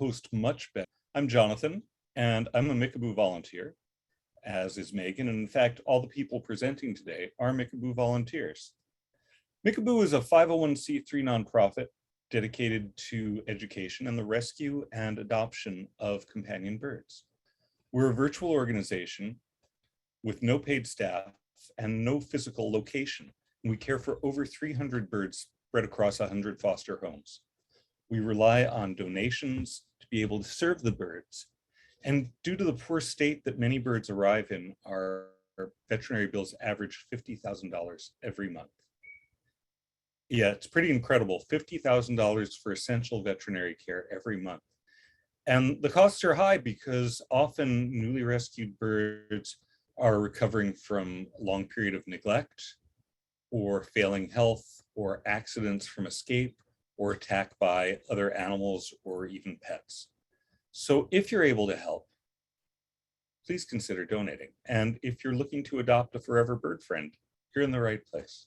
host much better. I'm Jonathan, and I'm a Mickaboo volunteer, as is Megan. And in fact, all the people presenting today are Mickaboo volunteers. Mickaboo is a 501c3 nonprofit dedicated to education and the rescue and adoption of companion birds. We're a virtual organization with no paid staff and no physical location. We care for over 300 birds spread across 100 foster homes. We rely on donations to be able to serve the birds. And due to the poor state that many birds arrive in, our veterinary bills average $50,000 every month. Yeah, it's pretty incredible, $50,000 for essential veterinary care every month. And the costs are high because often newly rescued birds are recovering from a long period of neglect or failing health or accidents from escape or attack by other animals or even pets. So if you're able to help, please consider donating. And if you're looking to adopt a forever bird friend, you're in the right place.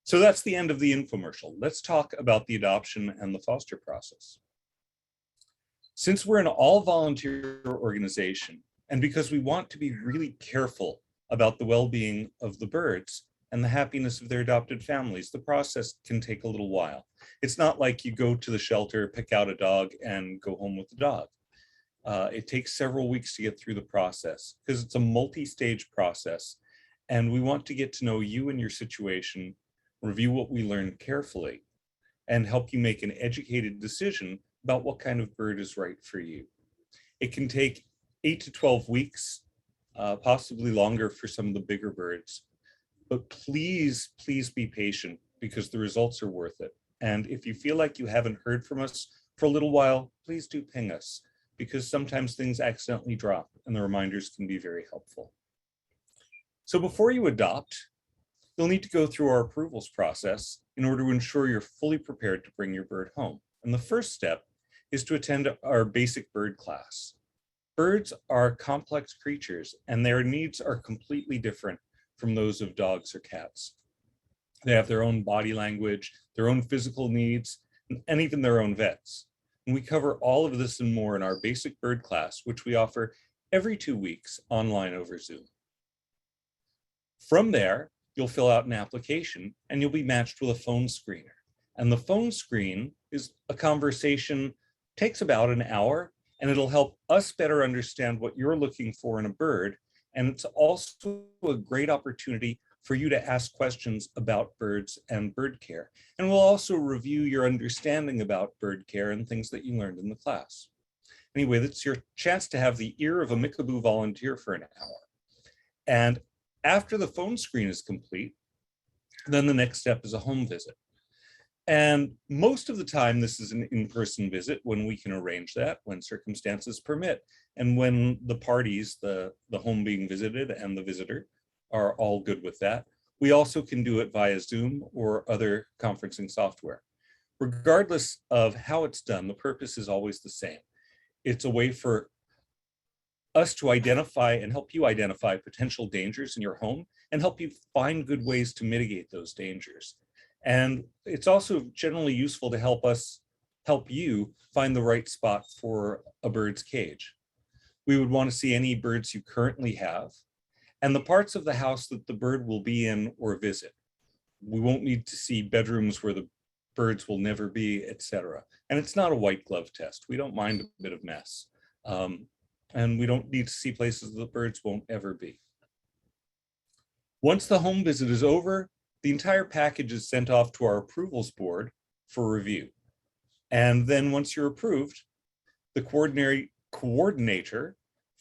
So that's the end of the infomercial. Let's talk about the adoption and the foster process. Since we're an all-volunteer organization, and because we want to be really careful about the well-being of the birds and the happiness of their adopted families, the process can take a little while. It's not like you go to the shelter, pick out a dog, and go home with the dog. It takes several weeks to get through the process because it's a multi-stage process, and we want to get to know you and your situation, review what we learned carefully, and help you make an educated decision about what kind of bird is right for you. It can take 8 to 12 weeks, possibly longer for some of the bigger birds, but please be patient because the results are worth it. And if you feel like you haven't heard from us for a little while, please do ping us because sometimes things accidentally drop and the reminders can be very helpful. So before you adopt, you'll need to go through our approvals process in order to ensure you're fully prepared to bring your bird home. And the first step is to attend our basic bird class. Birds are complex creatures and their needs are completely different from those of dogs or cats. They have their own body language, their own physical needs, and even their own vets. And we cover all of this and more in our basic bird class, which we offer every 2 weeks online over Zoom. From there, you'll fill out an application and you'll be matched with a phone screener. And the phone screen is a conversation, takes about an hour, and it'll help us better understand what you're looking for in a bird. And it's also a great opportunity for you to ask questions about birds and bird care. And we'll also review your understanding about bird care and things that you learned in the class. Anyway, that's your chance to have the ear of a Mickaboo volunteer for an hour. And after the phone screen is complete, then the next step is a home visit. And most of the time, this is an in-person visit when we can arrange that, when circumstances permit, and when the parties, the home being visited and the visitor, are all good with that. We also can do it via Zoom or other conferencing software. Regardless of how it's done, the purpose is always the same. It's a way for us to identify and help you identify potential dangers in your home and help you find good ways to mitigate those dangers. And it's also generally useful to help you find the right spot for a bird's cage. We would want to see any birds you currently have and the parts of the house that the bird will be in or visit. We won't need to see bedrooms where the birds will never be, etc. And it's not a white glove test. We don't mind a bit of mess. And we don't need to see places the birds won't ever be. Once the home visit is over, the entire package is sent off to our approvals board for review. And then once you're approved, the coordinator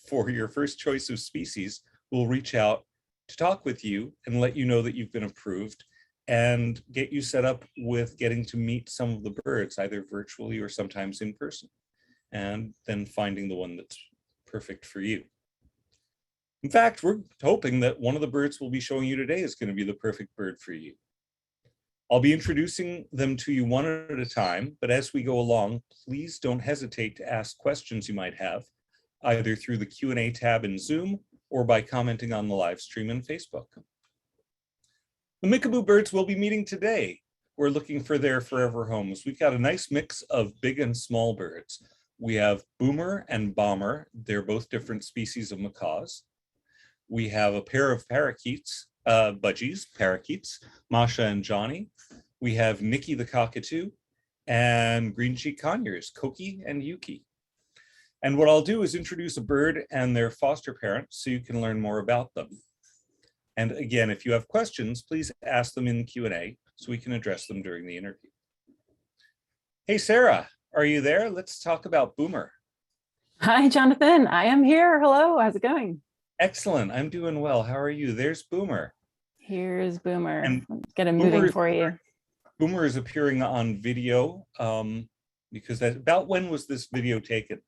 for your first choice of species will reach out to talk with you and let you know that you've been approved and get you set up with getting to meet some of the birds, either virtually or sometimes in person, and then finding the one that's perfect for you. In fact, we're hoping that one of the birds we'll be showing you today is going to be the perfect bird for you. I'll be introducing them to you one at a time, but as we go along, please don't hesitate to ask questions you might have, either through the Q&A tab in Zoom or by commenting on the live stream in Facebook. The Mickaboo birds we'll be meeting today, we're looking for their forever homes. We've got a nice mix of big and small birds. We have Boomer and Bomber. They're both different species of macaws. We have a pair of parakeets, budgies, parakeets, Masha and Johnny. We have Nikki the cockatoo and green-cheeked conures, Koki and Yuki. And what I'll do is introduce a bird and their foster parents so you can learn more about them. And again, if you have questions, please ask them in the Q&A so we can address them during the interview. Hey, Sarah, are you there? Let's talk about Boomer. Hi, Jonathan. I am here. Hello. How's it going? Excellent. I'm doing well. How are you? There's Boomer. Here's Boomer. And Let's get him moving for you. Boomer is appearing on video because about when was this video taken?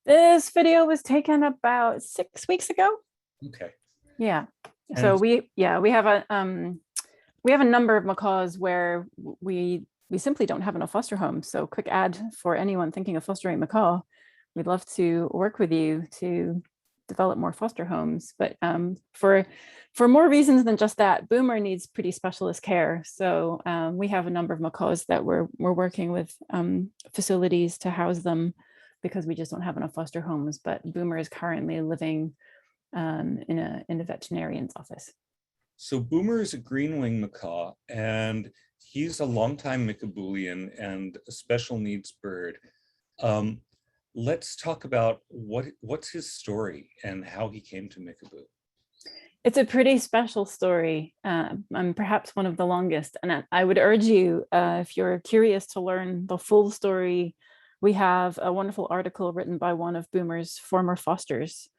This video was taken about 6 weeks ago. Okay. Yeah. So we have a number of macaws where we simply don't have enough foster homes. So quick ad for anyone thinking of fostering macaw. We'd love to work with you to develop more foster homes, but for more reasons than just that, Boomer needs pretty specialist care. So we have a number of macaws that we're working with facilities to house them because we just don't have enough foster homes. But Boomer is currently living in a veterinarian's office. So Boomer is a greenwing macaw, and he's a longtime Mickabooian and a special needs bird. Let's talk about what's his story and how he came to Mickaboo. It's a pretty special story, and perhaps one of the longest. And I would urge you, if you're curious to learn the full story, we have a wonderful article written by one of Boomer's former fosters.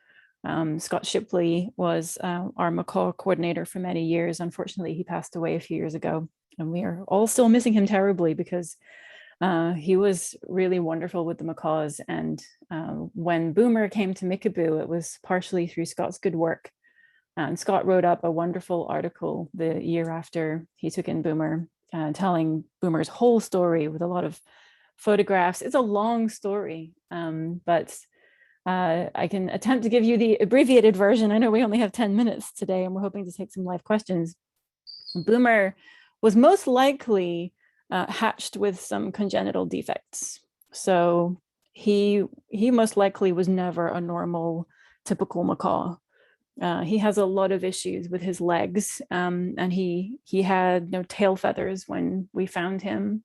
Scott Shipley was our macaw coordinator for many years. Unfortunately, he passed away a few years ago, and we are all still missing him terribly because he was really wonderful with the macaws. And when Boomer came to Mickaboo, it was partially through Scott's good work. And Scott wrote up a wonderful article the year after he took in Boomer, telling Boomer's whole story with a lot of photographs. It's a long story, but I can attempt to give you the abbreviated version. I know we only have 10 minutes today, and we're hoping to take some live questions. Boomer was most likely hatched with some congenital defects. So he most likely was never a normal, typical macaw. He has a lot of issues with his legs, and he had no tail feathers when we found him.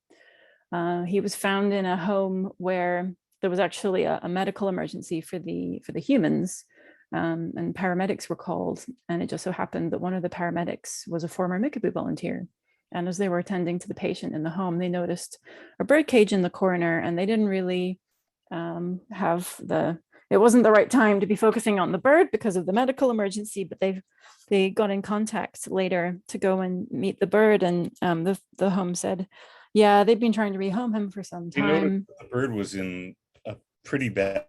He was found in a home where there was actually a medical emergency for the humans, and paramedics were called. And it just so happened that one of the paramedics was a former Mickaboo volunteer. And as they were attending to the patient in the home, they noticed a bird cage in the corner, and they didn't really it wasn't the right time to be focusing on the bird because of the medical emergency, but they got in contact later to go and meet the bird. And the home said, yeah, they've been trying to rehome him for some time. The bird was in a pretty bad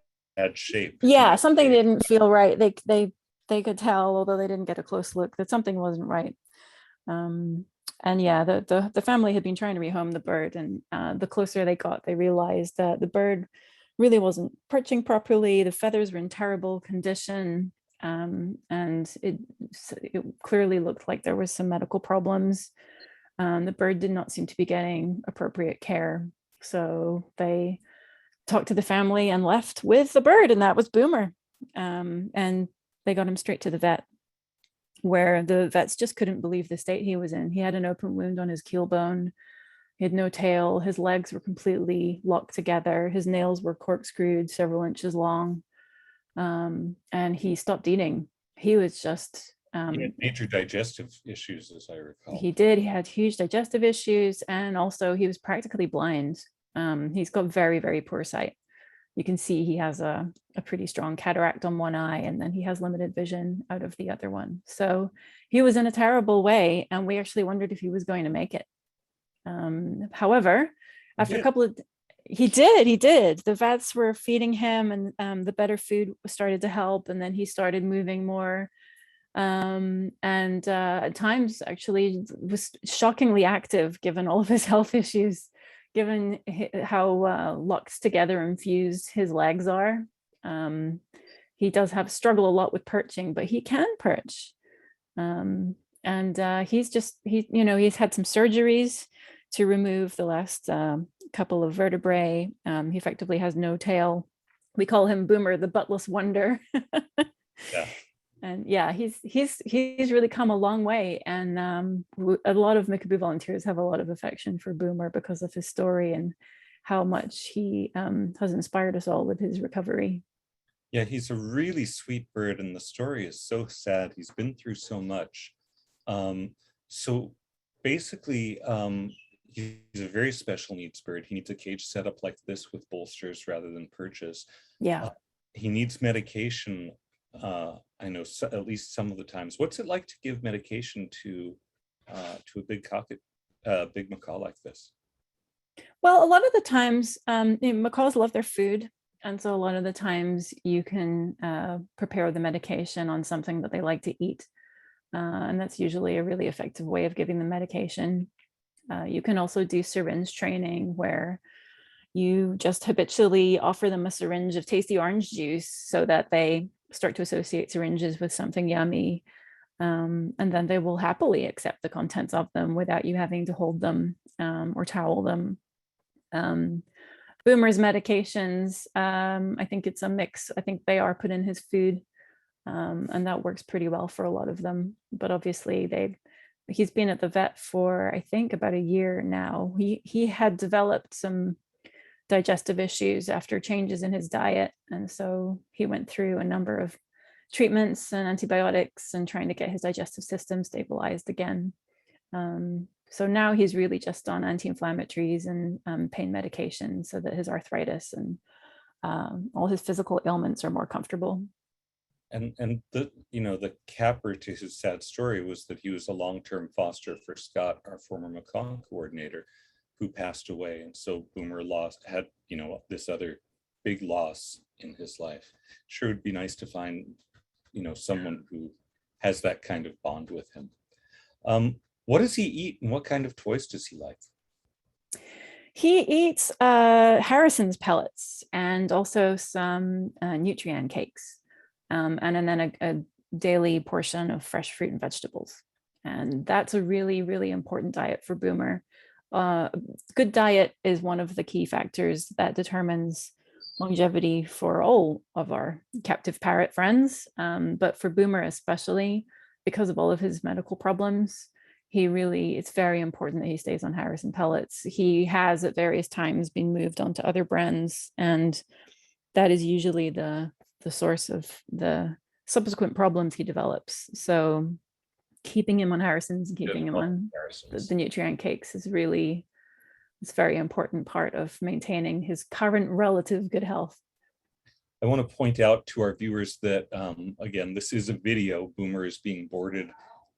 shape. Yeah, something didn't feel right. They could tell, although they didn't get a close look, that something wasn't right. And yeah, the family had been trying to rehome the bird, and the closer they got, they realized that the bird really wasn't perching properly. The feathers were in terrible condition, and it clearly looked like there was some medical problems. The bird did not seem to be getting appropriate care. So they talked to the family and left with the bird, and that was Boomer. And they got him straight to the vet, where the vets just couldn't believe the state he was in. He had an open wound on his keel bone. He had no tail. His legs were completely locked together. His nails were corkscrewed several inches long. And he stopped eating. He was just... he had major digestive issues, as I recall. He did. He had huge digestive issues. And also he was practically blind. He's got very, very poor sight. You can see he has a pretty strong cataract on one eye, and then he has limited vision out of the other one. So he was in a terrible way, and we actually wondered if he was going to make it. However, after a couple of, he did. The vets were feeding him, and the better food started to help, and then he started moving more. And at times actually was shockingly active given all of his health issues, given how locked together and fused his legs are. He does have struggle a lot with perching, but he can perch. And he's had some surgeries. to remove the last couple of vertebrae. He effectively has no tail. We call him Boomer, the buttless wonder. Yeah. And yeah, he's really come a long way. And a lot of Mickaboo volunteers have a lot of affection for Boomer because of his story and how much he has inspired us all with his recovery. Yeah, he's a really sweet bird, and the story is so sad. He's been through so much. So basically, he's a very special needs bird. He needs a cage set up like this with bolsters rather than perches. Yeah. He needs medication. I know at least some of the times. What's it like to give medication to a big macaw like this? Well, a lot of the times, macaws love their food. And so a lot of the times you can prepare the medication on something that they like to eat. And that's usually a really effective way of giving them medication. You can also do syringe training where you just habitually offer them a syringe of tasty orange juice so that they start to associate syringes with something yummy. And then they will happily accept the contents of them without you having to hold them or towel them. Boomer's medications, I think it's a mix. I think they are put in his food, and that works pretty well for a lot of them. But obviously he's been at the vet for, I think, about a year now. He had developed some digestive issues after changes in his diet. And so he went through a number of treatments and antibiotics and trying to get his digestive system stabilized again. So now he's really just on anti-inflammatories and pain medication so that his arthritis and all his physical ailments are more comfortable. And the capper to his sad story was that he was a long-term foster for Scott, our former macaw coordinator, who passed away. And so Boomer had this other big loss in his life. Sure would be nice to find someone who has that kind of bond with him. What does he eat and what kind of toys does he like? He eats Harrison's pellets and also some nutrient cakes, and then a daily portion of fresh fruit and vegetables. And that's a really, really important diet for Boomer. Good diet is one of the key factors that determines longevity for all of our captive parrot friends, but for Boomer especially, because of all of his medical problems, it's very important that he stays on Harrison pellets. He has at various times been moved onto other brands, and that is usually the source of the subsequent problems he develops. So keeping him on Harrison's and keeping him on the nutrient cakes is really, it's a very important part of maintaining his current relative good health. I want to point out to our viewers that, again, this is a video. Boomer is being boarded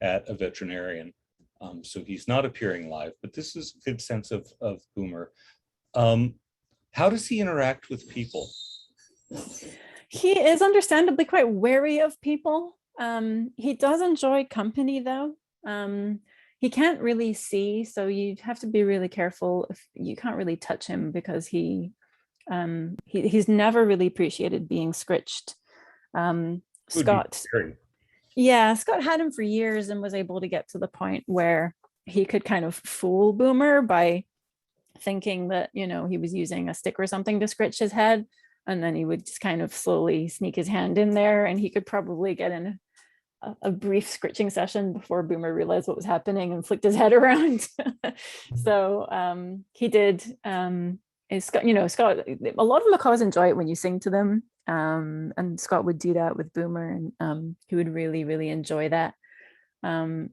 at a veterinarian. So he's not appearing live, but this is a good sense of Boomer. How does he interact with people? He is understandably quite wary of people. He does enjoy company though. He can't really see, so you have to be really careful. If you can't really touch him because he's never really appreciated being scritched. Scott had him for years and was able to get to the point where he could kind of fool Boomer by thinking that he was using a stick or something to scritch his head, and then he would just kind of slowly sneak his hand in there, and he could probably get in a brief scritching session before Boomer realized what was happening and flicked his head around. So he did. Scott, a lot of macaws enjoy it when you sing to them, and Scott would do that with Boomer, and he would really, really enjoy that. And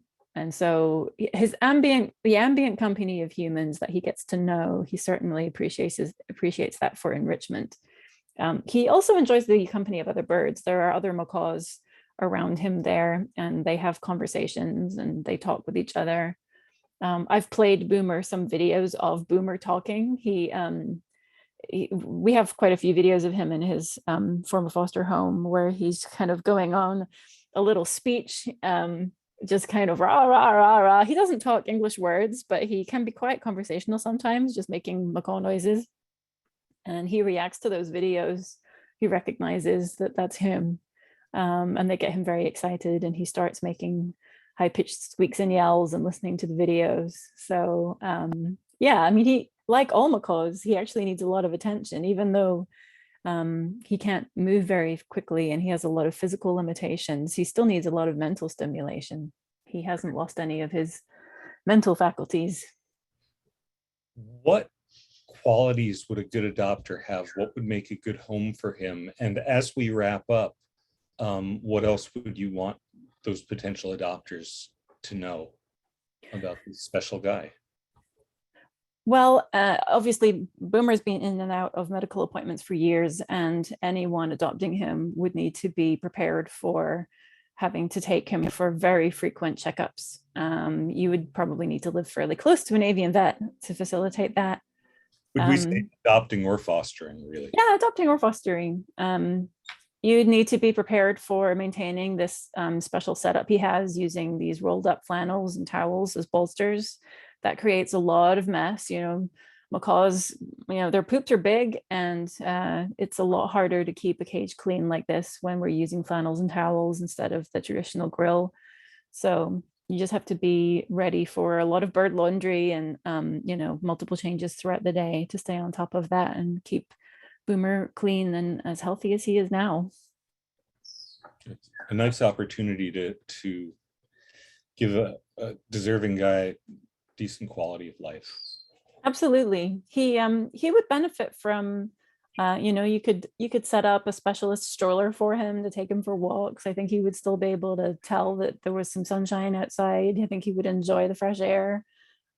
so the ambient company of humans that he gets to know, he certainly appreciates that for enrichment. He also enjoys the company of other birds. There are other macaws around him there, and they have conversations and they talk with each other. I've played Boomer some videos of Boomer talking. We have quite a few videos of him in his former foster home where he's kind of going on a little speech, just kind of rah, rah, rah, rah. He doesn't talk English words, but he can be quite conversational sometimes, just making macaw noises. And he reacts to those videos. He recognizes that that's him. And they get him very excited, and he starts making high-pitched squeaks and yells and listening to the videos. So Yeah, I mean, he, like all macaws, he actually needs a lot of attention, even though he can't move very quickly and he has a lot of physical limitations. He still needs a lot of mental stimulation. He hasn't lost any of his mental faculties. What qualities would a good adopter have? What would make a good home for him? And as we wrap up, what else would you want those potential adopters to know about this special guy? Well, obviously, Boomer's been in and out of medical appointments for years, and anyone adopting him would need to be prepared for having to take him for very frequent checkups. You would probably need to live fairly close to an avian vet to facilitate that. Would we say adopting or fostering, really? Yeah, adopting or fostering. You'd need to be prepared for maintaining this special setup he has using these rolled up flannels and towels as bolsters. That creates a lot of mess. Macaws, their poops are big, and it's a lot harder to keep a cage clean like this when we're using flannels and towels instead of the traditional grill. So you just have to be ready for a lot of bird laundry and multiple changes throughout the day to stay on top of that and keep Boomer clean and as healthy as he is now. It's a nice opportunity to give a deserving guy decent quality of life. Absolutely. He would benefit from you could set up a specialist stroller for him to take him for walks. I think he would still be able to tell that there was some sunshine outside. I think he would enjoy the fresh air.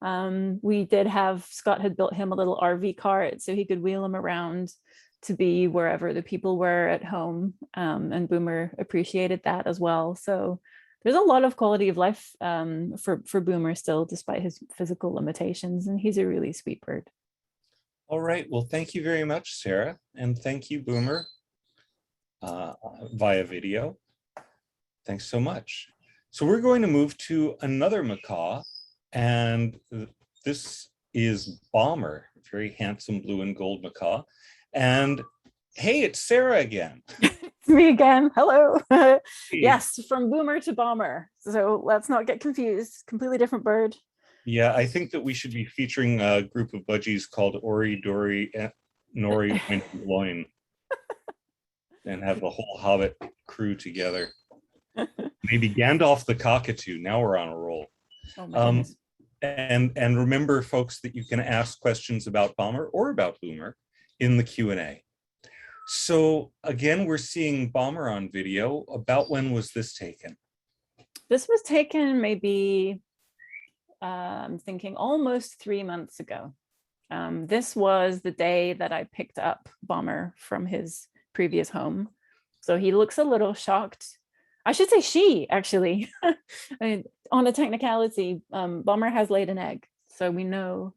Scott had built him a little RV cart so he could wheel him around to be wherever the people were at home. And Boomer appreciated that as well. So there's a lot of quality of life for Boomer still, despite his physical limitations. And he's a really sweet bird. All right. Well, thank you very much, Sarah. And thank you, Boomer, via video. Thanks so much. So we're going to move to another macaw. And this is Bomber, very handsome blue and gold macaw. And hey, it's Sarah again. It's me again. Hello. Hey. Yes, from Boomer to Bomber. So let's not get confused. Completely different bird. Yeah, I think that we should be featuring a group of budgies called Ori, Dory, Nori, and Loin, and have the whole Hobbit crew together. Maybe Gandalf the cockatoo. Now we're on a roll. Oh my goodness. And remember, folks, that you can ask questions about Bomber or about Boomer in the Q&A. So again, we're seeing Bomber on video. About when was this taken? This was taken maybe, I'm thinking almost 3 months ago. This was the day that I picked up Bomber from his previous home. So he looks a little shocked. I should say she, actually. I mean, on a technicality, Bomber has laid an egg. So we know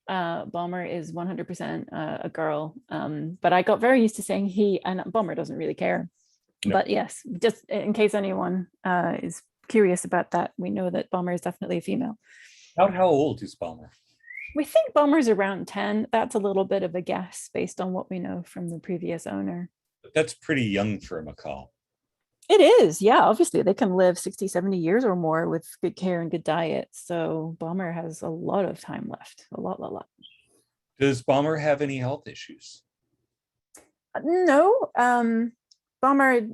Bomber is 100% a girl. But I got very used to saying he, and Bomber doesn't really care. No. But yes, just in case anyone is curious about that, we know that Bomber is definitely a female. About how old is Bomber? We think Bomber's around 10. That's a little bit of a guess based on what we know from the previous owner. But that's pretty young for a macaw. It is, yeah. Obviously, they can live 60, 70 years or more with good care and good diet. So Bomber has a lot of time left, a lot. Does Bomber have any health issues? No. Bomber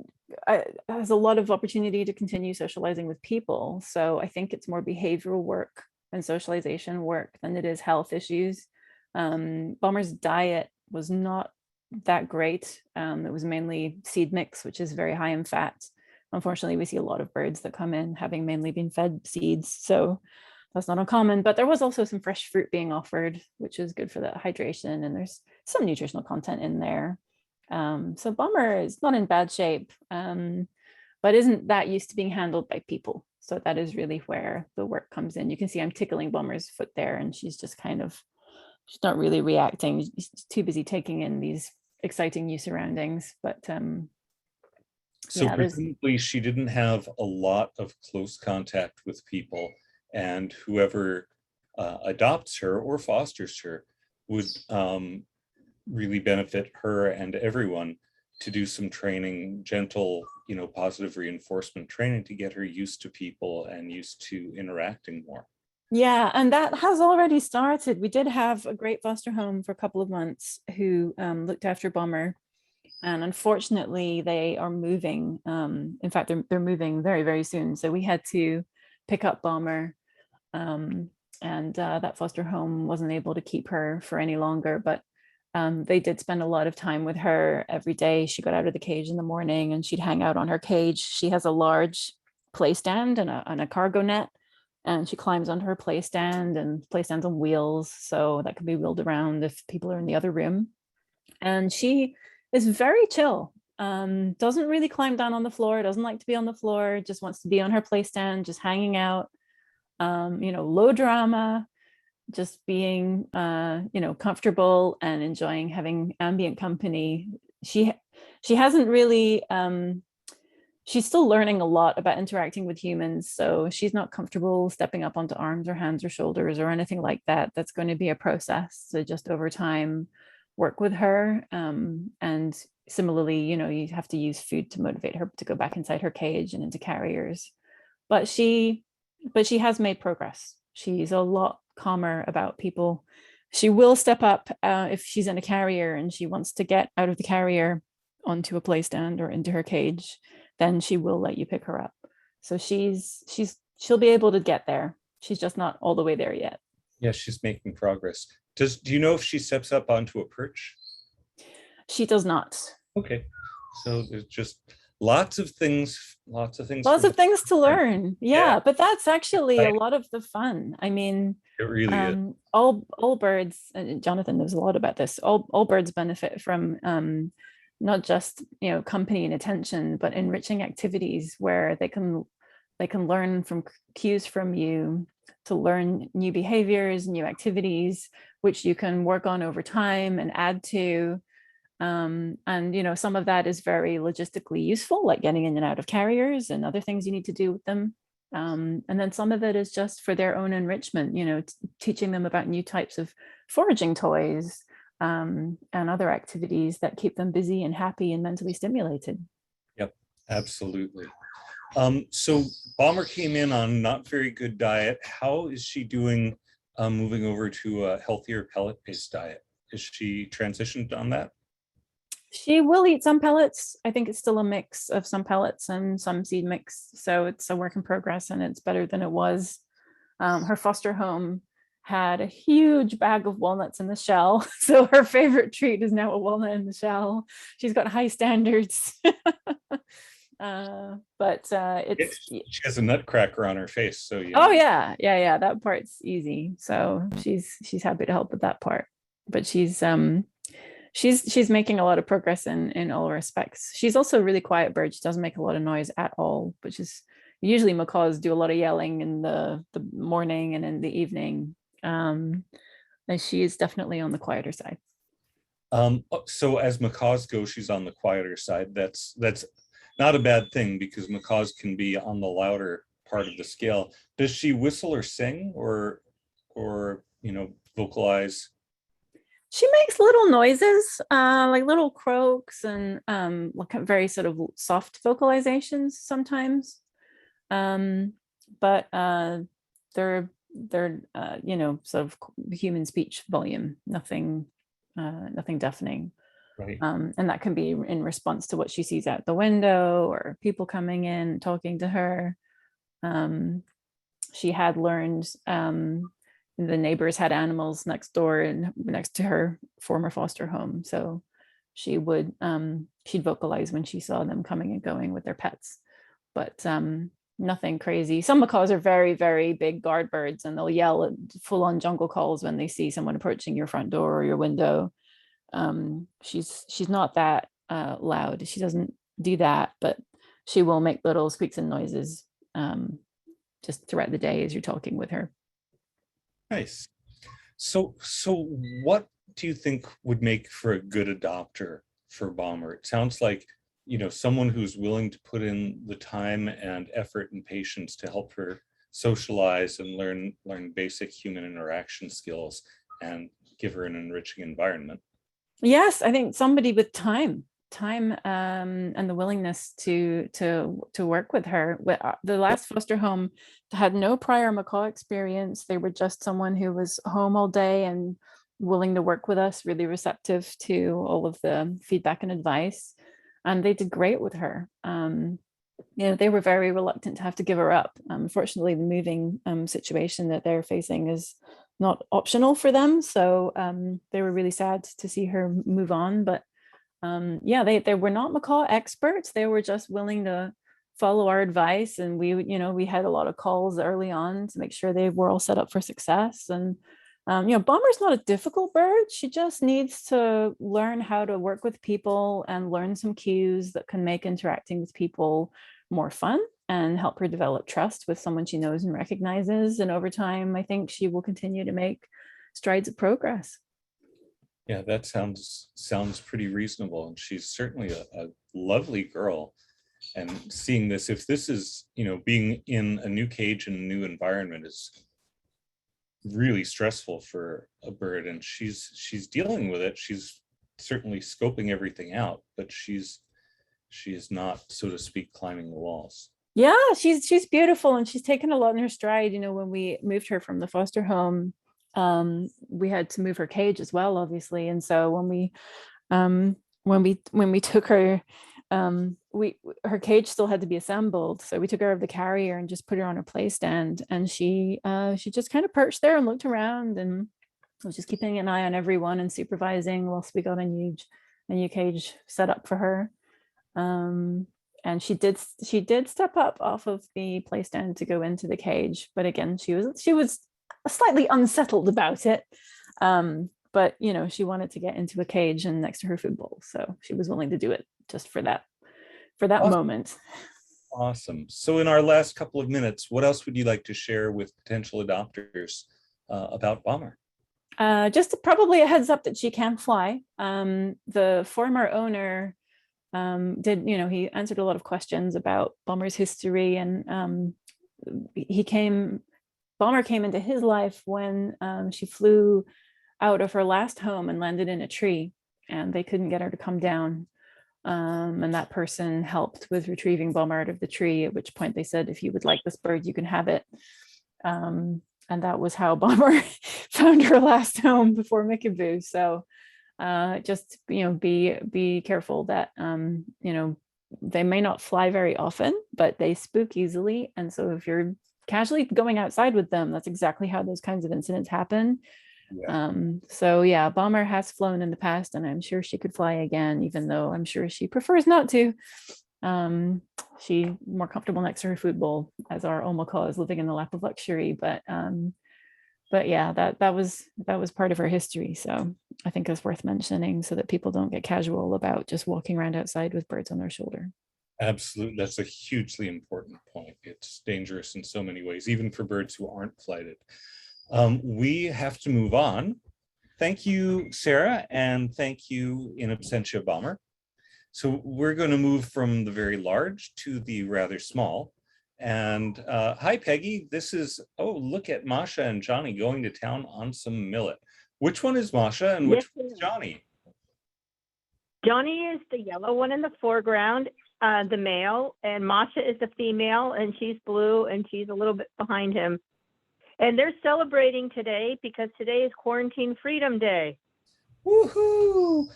has a lot of opportunity to continue socializing with people. So I think it's more behavioral work and socialization work than it is health issues. Bomber's diet was not that great. It was mainly seed mix, which is very high in fat. Unfortunately, we see a lot of birds that come in having mainly been fed seeds, so that's not uncommon. But there was also some fresh fruit being offered, which is good for the hydration, and there's some nutritional content in there. So Bomber is not in bad shape, but isn't that used to being handled by people. So that is really where the work comes in. You can see I'm tickling Bomber's foot there, and she's just kind of, she's not really reacting. She's too busy taking in these exciting new surroundings. But so yeah, presumably she didn't have a lot of close contact with people, and whoever adopts her or fosters her would really benefit her and everyone to do some training, gentle, positive reinforcement training to get her used to people and used to interacting more. Yeah, and that has already started. We did have a great foster home for a couple of months who looked after Bomber, and unfortunately, they are moving. In fact, they're moving very, very soon. So we had to pick up Bomber, um, and that foster home wasn't able to keep her for any longer. But they did spend a lot of time with her every day. She got out of the cage in the morning, and she'd hang out on her cage. She has a large play stand and a cargo net, and she climbs onto her play stand, and play stands on wheels, so that can be wheeled around if people are in the other room. And she is very chill. Doesn't really climb down on the floor, doesn't like to be on the floor, just wants to be on her play stand, just hanging out. Low drama, just being comfortable and enjoying having ambient company. She hasn't really she's still learning a lot about interacting with humans, so she's not comfortable stepping up onto arms or hands or shoulders or anything like that. That's going to be a process, so just over time work with her. And similarly, you have to use food to motivate her to go back inside her cage and into carriers. But she has made progress. She's a lot calmer about people. She will step up if she's in a carrier and she wants to get out of the carrier onto a play stand or into her cage, then she will let you pick her up. So she'll be able to get there. She's just not all the way there yet. Yeah, she's making progress. Do you know if she steps up onto a perch? She does not. Okay, so there's just lots of things Lots of things to learn. Yeah, but that's actually Right. a lot of the fun. I mean, It really is. all birds, and Jonathan knows a lot about this, all birds benefit from not just company and attention, but enriching activities where they can learn from cues from you, to learn new behaviors, new activities, which you can work on over time and add to. And some of that is very logistically useful, like getting in and out of carriers and other things you need to do with them. And then some of it is just for their own enrichment, teaching them about new types of foraging toys, and other activities that keep them busy and happy and mentally stimulated. Yep, absolutely. So Bomber came in on not very good diet. How is she doing moving over to a healthier pellet-based diet? Is she transitioned on that? She will eat some pellets. I think it's still a mix of some pellets and some seed mix. So it's a work in progress, and it's better than it was. Her foster home had a huge bag of walnuts in the shell. So her favorite treat is now a walnut in the shell. She's got high standards. But she has a nutcracker on her face. So oh yeah, that part's easy. So she's happy to help with that part. But she's making a lot of progress in all respects. She's also a really quiet bird. She doesn't make a lot of noise at all, which is usually macaws do a lot of yelling in the morning and in the evening. And she is definitely on the quieter side. So as macaws go, she's on the quieter side. That's not a bad thing, because macaws can be on the louder part of the scale. Does she whistle or sing or vocalize? She makes little noises, like little croaks and like very sort of soft vocalizations sometimes. But they're sort of human speech volume, nothing deafening. Right. And that can be in response to what she sees out the window or people coming in talking to her. She had learned the neighbors had animals next door and next to her former foster home, so she would she'd vocalize when she saw them coming and going with their pets, but nothing crazy. Some macaws are very, very big guard birds, and they'll yell at full-on jungle calls when they see someone approaching your front door or your window. She's not that loud. She doesn't do that, but she will make little squeaks and noises just throughout the day as you're talking with her. Nice. So what do you think would make for a good adopter for Bomber? It sounds like, someone who's willing to put in the time and effort and patience to help her socialize and learn basic human interaction skills and give her an enriching environment. Yes, I think somebody with time. time and the willingness to work with her. The last foster home had no prior macaw experience. They were just someone who was home all day and willing to work with us, really receptive to all of the feedback and advice. And they did great with her. They were very reluctant to have to give her up. Unfortunately, the moving situation that they're facing is not optional for them. So they were really sad to see her move on. But they were not macaw experts. They were just willing to follow our advice. And we had a lot of calls early on to make sure they were all set up for success. And Bomber's not a difficult bird. She just needs to learn how to work with people and learn some cues that can make interacting with people more fun and help her develop trust with someone she knows and recognizes. And over time, I think she will continue to make strides of progress. Yeah, that sounds pretty reasonable. And she's certainly a lovely girl. And seeing this, if this is, being in a new cage and a new environment is really stressful for a bird, and she's dealing with it. She's certainly scoping everything out, but she is not, so to speak, climbing the walls. Yeah, she's beautiful, and she's taken a lot in her stride. When we moved her from the foster home, we had to move her cage as well, obviously. And so when we took her, her cage still had to be assembled, so we took her out of the carrier and just put her on a play stand, and she just kind of perched there and looked around and was just keeping an eye on everyone and supervising whilst we got a new cage set up for her. And she did step up off of the play stand to go into the cage, but again, she was slightly unsettled about it. But she wanted to get into a cage and next to her food bowl, so she was willing to do it just for that awesome moment. Awesome. So in our last couple of minutes, what else would you like to share with potential adopters about Bomber? Just probably a heads up that she can fly. The former owner he answered a lot of questions about Bomber's history, and Bomber came into his life when she flew out of her last home and landed in a tree, and they couldn't get her to come down. And that person helped with retrieving Bomber out of the tree, at which point they said, if you would like this bird, you can have it. And that was how Bomber found her last home before Mickaboo. So just, be careful that, they may not fly very often, but they spook easily. And so if you're casually going outside with them, that's exactly how those kinds of incidents happen. Yeah. Bomber has flown in the past, and I'm sure she could fly again, even though I'm sure she prefers not to. She's more comfortable next to her food bowl, as our macaw is living in the lap of luxury. But yeah, that was part of her history. So I think it's worth mentioning so that people don't get casual about just walking around outside with birds on their shoulder. Absolutely. That's a hugely important point. It's dangerous in so many ways, even for birds who aren't flighted. We have to move on. Thank you, Sarah, and thank you in absentia, Bomber. So we're going to move from the very large to the rather small. And hi, Peggy. This is, look at Masha and Johnny going to town on some millet. Which one is Masha and which one is Johnny? Johnny is the yellow one in the foreground, the male, and Masha is the female, and she's blue, and she's a little bit behind him. And they're celebrating today because today is Quarantine Freedom Day. Woohoo!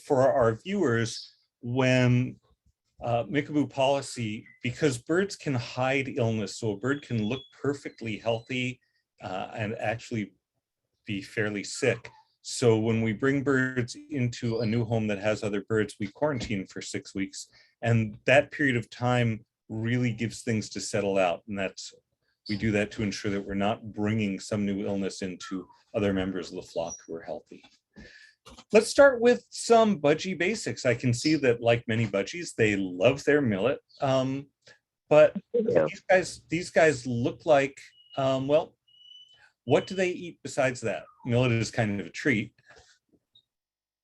For our viewers, when Mickaboo policy, because birds can hide illness, so a bird can look perfectly healthy and actually be fairly sick. So when we bring birds into a new home that has other birds, we quarantine for 6 weeks. And that period of time really gives things to settle out. And we do that to ensure that we're not bringing some new illness into other members of the flock who are healthy. Let's start with some Budgie Basics. I can see that, like many budgies, they love their millet. But these guys look like, what do they eat besides that? Millet is kind of a treat.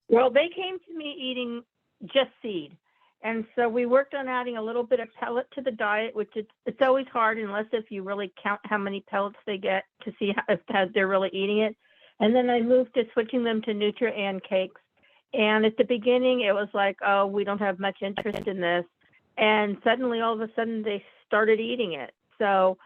Well, they came to me eating just seed. And so we worked on adding a little bit of pellet to the diet, which it's always hard unless if you really count how many pellets they get to see if they're really eating it. And then I moved to switching them to Nutri-and cakes. And at the beginning, it was like, oh, we don't have much interest in this. And suddenly, all of a sudden, they started eating it. So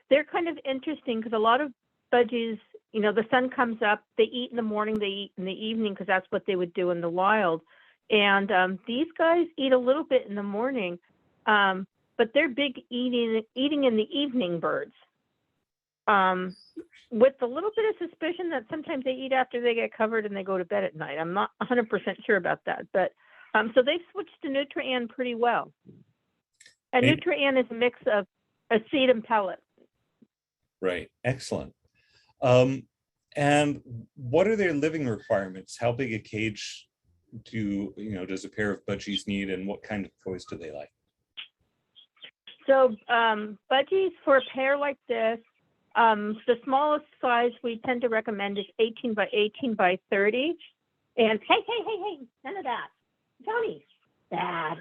they're kind of interesting because a lot of budgies, you know, the sun comes up, they eat in the morning, they eat in the evening because that's what they would do in the wild. And these guys eat a little bit in the morning, but they're big eating in the evening birds. With a little bit of suspicion that sometimes they eat after they get covered and they go to bed at night. I'm not 100% sure about that, but so they've switched to Nutrien pretty well. And Nutrien is a mix of a seed and pellet. Right, excellent. And what are their living requirements? How big a cage does a pair of budgies need, and what kind of toys do they like? So budgies for a pair like this, the smallest size we tend to recommend is 18 by 18 by 30. And hey, none of that. Johnny, bad.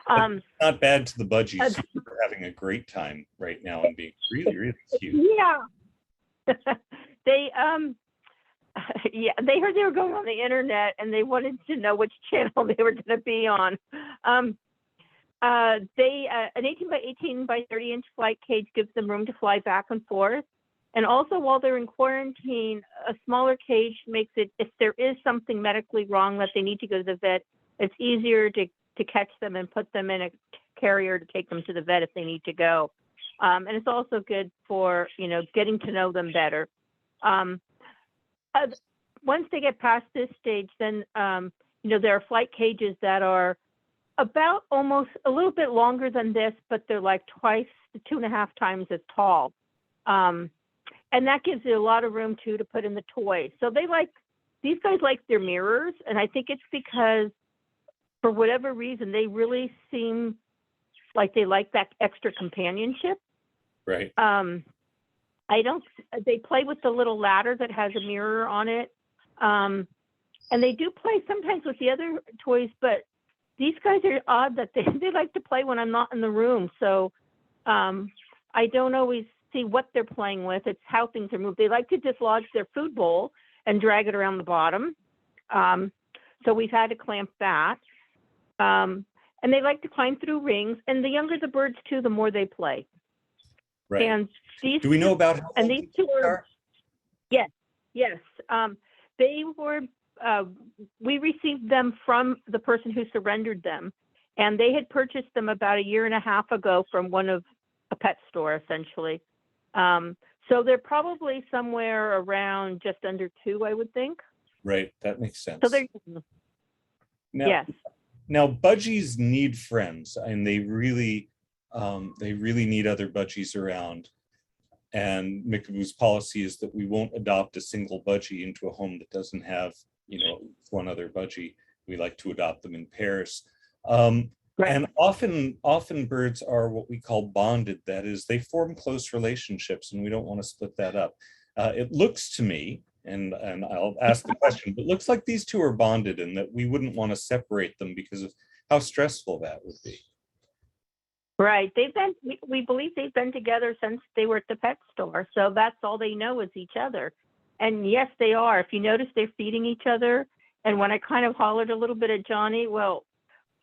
Not bad to the budgies who are having a great time right now and being really, really cute. Yeah. They heard they were going on the internet and they wanted to know which channel they were going to be on. An 18 by 18 by 30 inch flight cage gives them room to fly back and forth. And also, while they're in quarantine, a smaller cage makes it, if there is something medically wrong that they need to go to the vet, it's easier to catch them and put them in a carrier to take them to the vet if they need to go. And it's also good for, getting to know them better. Once they get past this stage, then, there are flight cages that are about almost a little bit longer than this, but they're like twice to 2.5 times as tall. And that gives you a lot of room too to put in the toys. So these guys like their mirrors. And I think it's because for whatever reason, they really seem like they like that extra companionship. Right. They play with the little ladder that has a mirror on it. And they do play sometimes with the other toys, but these guys are odd that they like to play when I'm not in the room. So I don't always see what they're playing with. It's how things are moved. They like to dislodge their food bowl and drag it around the bottom. So we've had to clamp that. And they like to climb through rings. And the younger the birds too, the more they play. Right. And do we know about how and these two are? Yes. They were. We received them from the person who surrendered them, and they had purchased them about 1.5 years ago from a pet store, essentially. So they're probably somewhere around just under 2, I would think. Right, that makes sense. So they're yes. Now budgies need friends, and they really need other budgies around. And Mickaboo's policy is that we won't adopt a single budgie into a home that doesn't have, one other budgie. We like to adopt them in pairs. Right. And often birds are what we call bonded. That is, they form close relationships, and we don't want to split that up. It looks to me, and I'll ask the question, but it looks like these two are bonded, and that we wouldn't want to separate them because of how stressful that would be. Right. We believe they've been together since they were at the pet store. So that's all they know is each other. And yes, they are. If you notice, they're feeding each other. And when I kind of hollered a little bit at Johnny, well,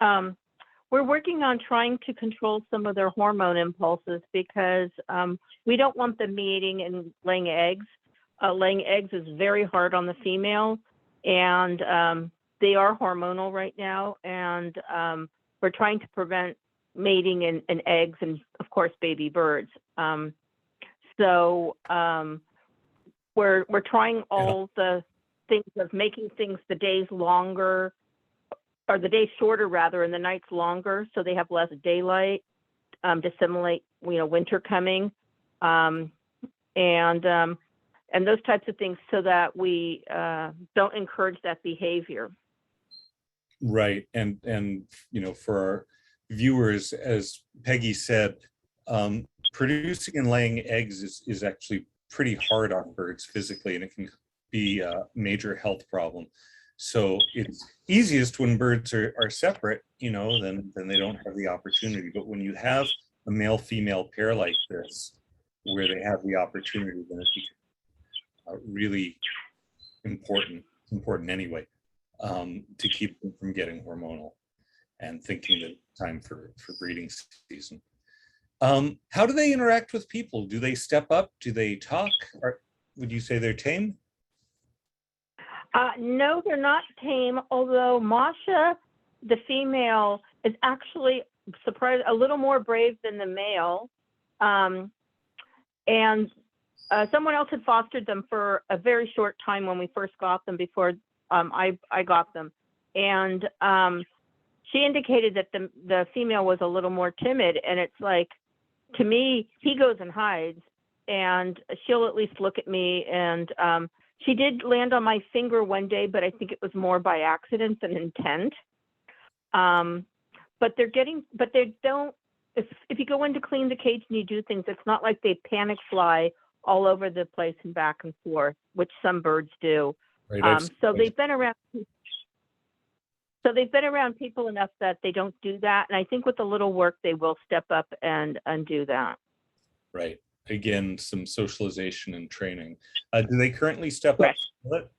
we're working on trying to control some of their hormone impulses because we don't want them mating and laying eggs. Laying eggs is very hard on the female, and they are hormonal right now. And we're trying to prevent mating and eggs and, of course, baby birds. So we're trying all the things of making things the days longer, or the days shorter rather, and the nights longer, so they have less daylight to simulate, winter coming, and those types of things, so that we don't encourage that behavior. Right, and for our viewers, as Peggy said, producing and laying eggs is actually pretty hard on birds physically, and it can be a major health problem. So it's easiest when birds are separate, then they don't have the opportunity. But when you have a male-female pair like this, where they have the opportunity, then it becomes really important anyway. to keep them from getting hormonal and thinking that it's time for breeding season. How do they interact with people? Do they step up? Do they talk? Or would you say they're tame? No, they're not tame, although Masha, the female, is actually surprised a little more brave than the male. And someone else had fostered them for a very short time when we first got them before I got them. And she indicated that the female was a little more timid. And it's like, to me, he goes and hides, and she'll at least look at me. And she did land on my finger one day, but I think it was more by accident than intent. But they don't, if you go in to clean the cage and you do things, it's not like they panic fly all over the place and back and forth, which some birds do. Right, So they've been around. So they've been around people enough that they don't do that. And I think with a little work, they will step up and do that. Right. Again, some socialization and training. Do they currently step Right. up?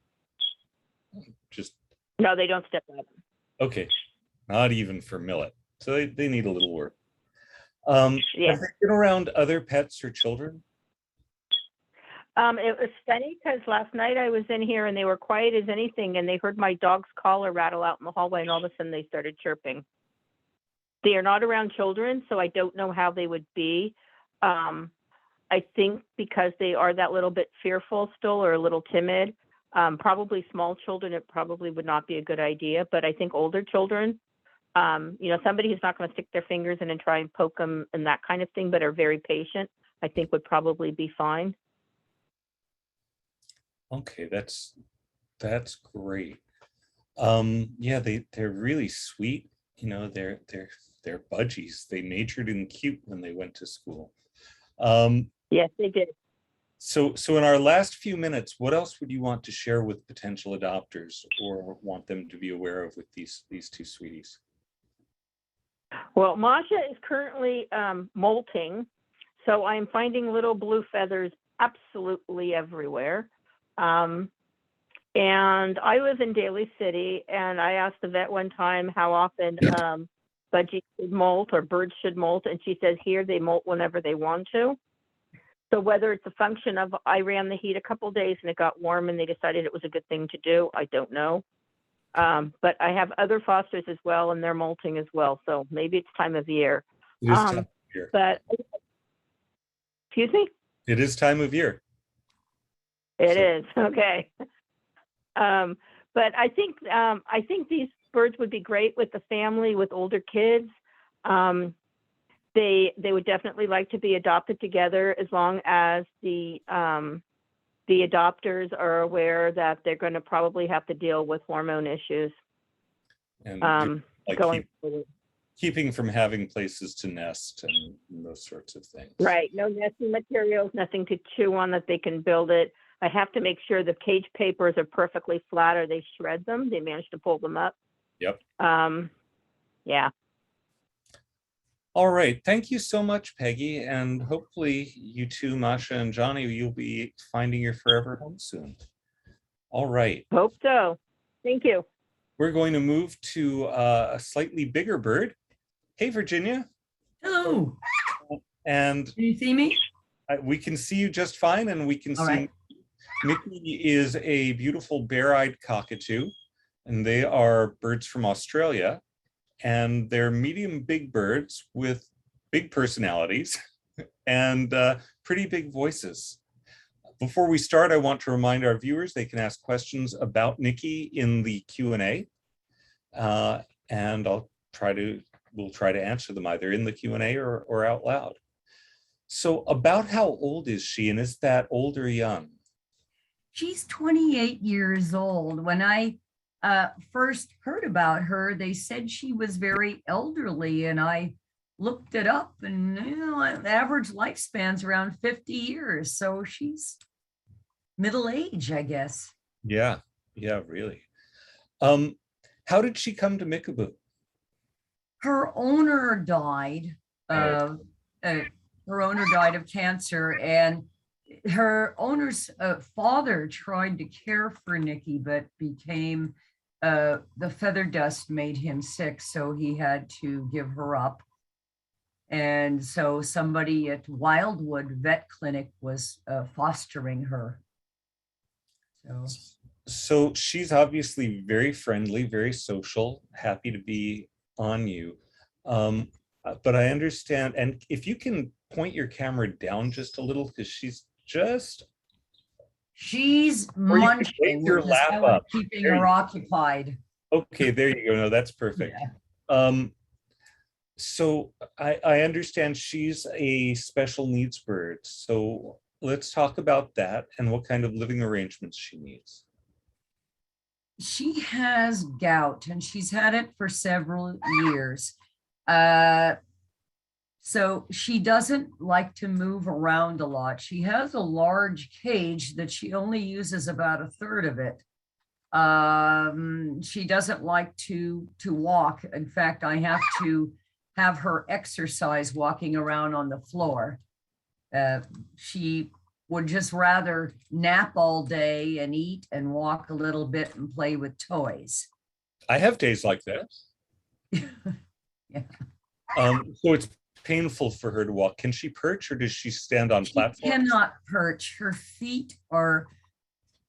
Just No, they don't step up. okay. Not even for millet. So they need a little work. Yeah. Have they been around other pets or children? It was funny because last night I was in here and they were quiet as anything, and they heard my dog's collar rattle out in the hallway, and all of a sudden they started chirping. They are not around children, so I don't know how they would be. I think because they are that little bit fearful still, or a little timid. Probably small children, it probably would not be a good idea, but I think older children, somebody who's not going to stick their fingers in and try and poke them and that kind of thing, but are very patient, I think would probably be fine. Okay, that's great. Yeah, they're really sweet. They're budgies. They natured and cute when they went to school. Yes, they did. So in our last few minutes, what else would you want to share with potential adopters, or want them to be aware of with these two sweeties? Well, Masha is currently molting, so I'm finding little blue feathers absolutely everywhere. And I live in Daly City, and I asked the vet one time how often budgies should molt or birds should molt, and she says here they molt whenever they want to. So whether it's a function of I ran the heat a couple days and it got warm and they decided it was a good thing to do, I don't know. But I have other fosters as well, and they're molting as well. So maybe it's time of year. It is time of year. But excuse me? It is time of year. It is, okay. But I think these birds would be great with the family, with older kids. They would definitely like to be adopted together, as long as the adopters are aware that they're going to probably have to deal with hormone issues. And going forward. Keeping from having places to nest and those sorts of things. Right. No nesting materials, nothing to chew on that they can build it. I have to make sure the cage papers are perfectly flat, or they shred them. They manage to pull them up. Yep. Yeah. All right. Thank you so much, Peggy. And hopefully you two, Masha and Johnny, you'll be finding your forever home soon. All right. Hope so. Thank you. We're going to move to a slightly bigger bird. Hey, Virginia. Hello. And Can you see me? we can see you just fine, and we can All see right. Nikki is a beautiful bare-eyed cockatoo, and they are birds from Australia, and they're medium big birds with big personalities and pretty big voices. Before we start, I want to remind our viewers they can ask questions about Nikki in the Q&A, and we'll try to answer them either in the Q&A or out loud. So about how old is she, and is that old or young? She's 28 years old. When I first heard about her, they said she was very elderly, and I looked it up, and the average lifespan's around 50 years. So she's middle age, I guess. Yeah, really. How did she come to Mikabo? Her owner died. Her owner died of cancer, and her owner's father tried to care for Nikki, but became the feather dust made him sick, so he had to give her up. And so somebody at Wildwood Vet Clinic was fostering her. So she's obviously very friendly, very social, happy to be on you. But I understand, and if you can point your camera down just a little, because she's munching, your which is lap how I'm up. keeping There her you occupied. Okay, there you go. No, that's perfect. Yeah. So I understand she's a special needs bird. So let's talk about that and what kind of living arrangements she needs. She has gout, and she's had it for several years. So she doesn't like to move around a lot. She has a large cage that she only uses about a third of it. She doesn't like to walk. In fact, I have to have her exercise walking around on the floor. She would just rather nap all day and eat and walk a little bit and play with toys. I have days like that. Yeah. So it's painful for her to walk. Can she perch, or does she stand on platforms? She cannot perch. Her feet are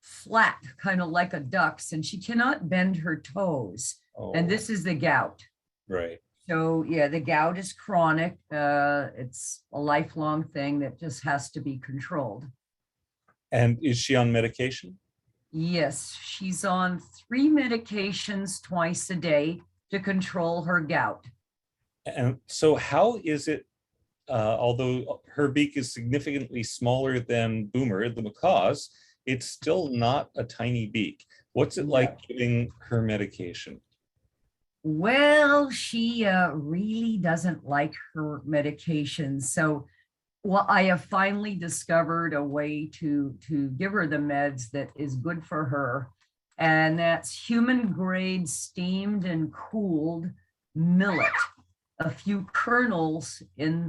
flat, kind of like a duck's, and she cannot bend her toes. Oh, And this is the gout. right. So yeah, the gout is chronic. It's a lifelong thing that just has to be controlled. And is she on medication? Yes, she's on 3 medications twice a day to control her gout. And so how is it, although her beak is significantly smaller than Boomer, the macaw's, it's still not a tiny beak. What's it like giving her medication? Well, she really doesn't like her medication. So I have finally discovered a way to give her the meds that is good for her. And that's human grade steamed and cooled millet. A few kernels in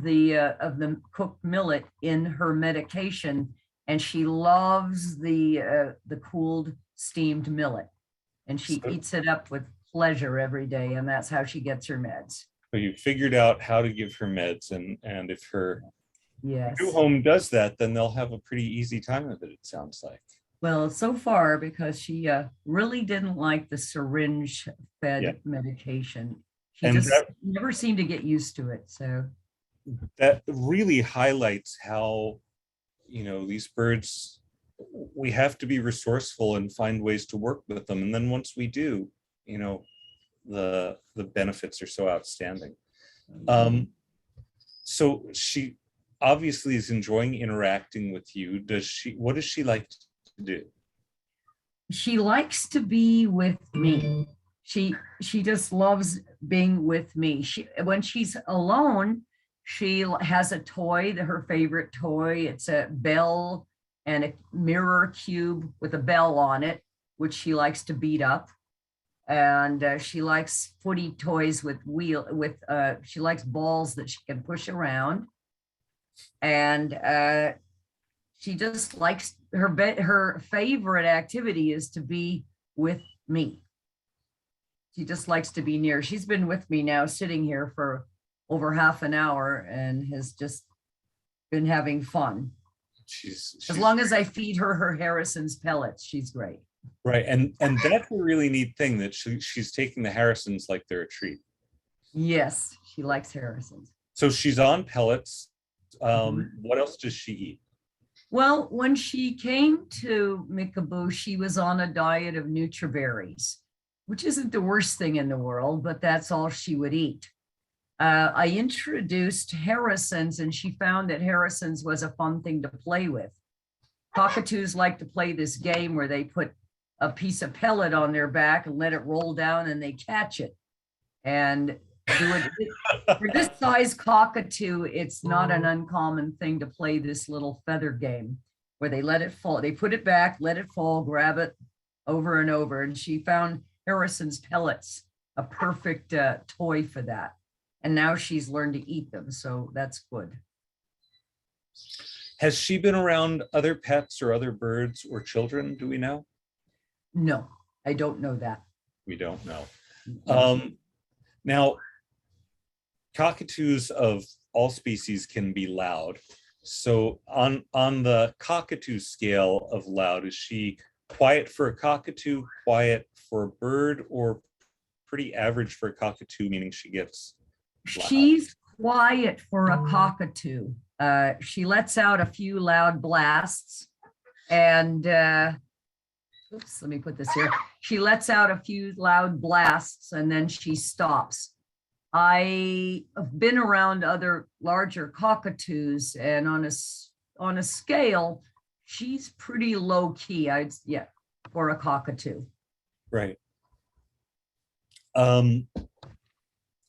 of the cooked millet in her medication. And she loves the cooled steamed millet. And she eats it up with pleasure every day, and that's how she gets her meds. So you figured out how to give her meds, and if her new home does that, then they'll have a pretty easy time of it, it sounds like. Well, so far, because she really didn't like the syringe fed medication. She never seemed to get used to it. So that really highlights how, these birds, we have to be resourceful and find ways to work with them. And then once we do, the benefits are so outstanding. So she obviously is enjoying interacting with you. What does she like to do? She likes to be with me. She just loves being with me. When she's alone, she has a toy, her favorite toy. It's a bell and a mirror cube with a bell on it, which she likes to beat up. And she likes footy toys she likes balls that she can push around. And she just likes her favorite activity is to be with me. She just likes to be near. She's been with me now, sitting here for over half an hour, and has just been having fun. She's as long as I feed her Harrison's pellets, she's great. Right, and that's a really neat thing that she's taking the Harrisons like they're a treat. Yes, she likes Harrisons. So she's on pellets. What else does she eat? Well, when she came to Mickaboo, she was on a diet of Nutriberries, which isn't the worst thing in the world, but that's all she would eat. I introduced Harrisons, and she found that Harrisons was a fun thing to play with. Cockatoos like to play this game where they put a piece of pellet on their back and let it roll down, and they catch it. And for this size cockatoo, it's not an uncommon thing to play this little feather game where they let it fall. They put it back, let it fall, grab it over and over. And she found Harrison's pellets a perfect toy for that. And now she's learned to eat them. So that's good. Has she been around other pets or other birds or children? Do we know? No, I don't know that. We don't know. Now, cockatoos of all species can be loud. So on the cockatoo scale of loud, is she quiet for a cockatoo, quiet for a bird, or pretty average for a cockatoo, meaning she gets loud? She's quiet for a cockatoo. She lets out a few loud blasts and oops, let me put this here. She lets out a few loud blasts and then she stops. I have been around other larger cockatoos, and on a scale, she's pretty low key. Yeah, for a cockatoo. Right.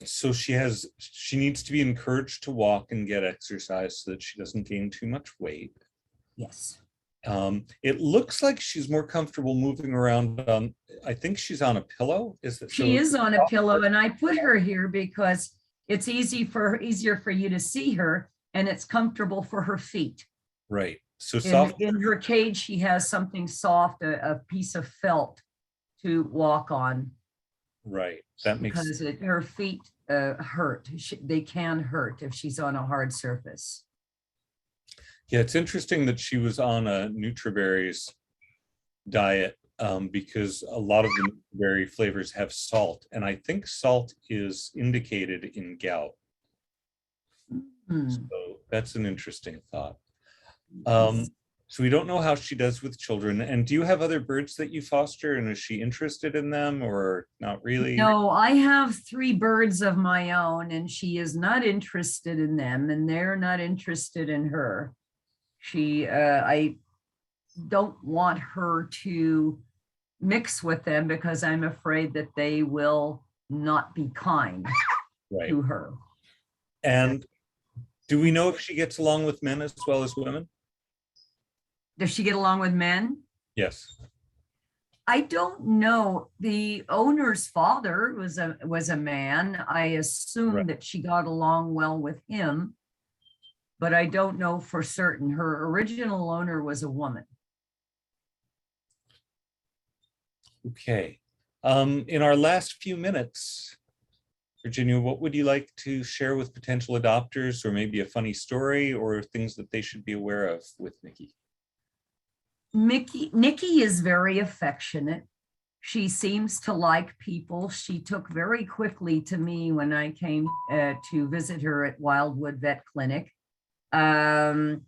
So she needs to be encouraged to walk and get exercise so that she doesn't gain too much weight. Yes. It looks like she's more comfortable moving around. I think she's on a pillow. She is on a pillow, and I put her here because it's easier for you to see her, and it's comfortable for her feet. Right. So soft. In her cage, she has something soft, a piece of felt to walk on. Right. That makes because her feet hurt. They can hurt if she's on a hard surface. Yeah, it's interesting that she was on a Nutriberries diet because a lot of the Nutriberry flavors have salt, and I think salt is indicated in gout. So that's an interesting thought. So we don't know how she does with children. And do you have other birds that you foster, and is she interested in them or not really? No, I have 3 birds of my own, and she is not interested in them, and they're not interested in her. I don't want her to mix with them because I'm afraid that they will not be kind to her. And do we know if she gets along with men as well as women? Does she get along with men? Yes. I don't know. The owner's father was a man. I assume that she got along well with him, but I don't know for certain. Her original owner was a woman. Okay. In our last few minutes, Virginia, what would you like to share with potential adopters, or maybe a funny story or things that they should be aware of with Nikki? Nikki is very affectionate. She seems to like people. She took very quickly to me when I came to visit her at Wildwood Vet Clinic. I'm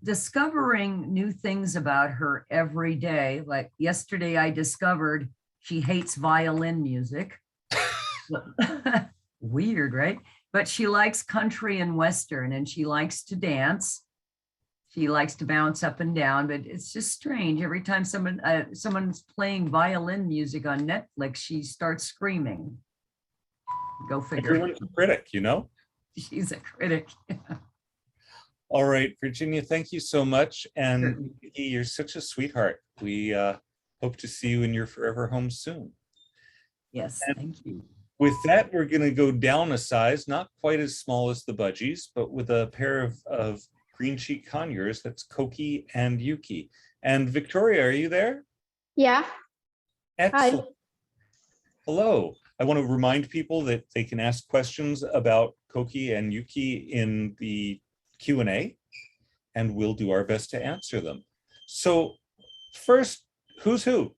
discovering new things about her every day. Like yesterday, I discovered she hates violin music. Weird, right? But she likes country and Western, and she likes to dance. She likes to bounce up and down, but it's just strange. Every time someone's playing violin music on Netflix, she starts screaming. Go figure. Everyone's a critic, you know? She's a critic. All right, Virginia, thank you so much. And Nikki, you're such a sweetheart. We hope to see you in your forever home soon. Yes, thank you. With that, we're going to go down a size, not quite as small as the Budgies, but with a pair of green cheek conures. That's Koki and Yuki. And Victoria, are you there? Yeah. Excellent. Hi. Hello. I want to remind people that they can ask questions about Koki and Yuki in the Q&A, and we'll do our best to answer them. So first, who's who?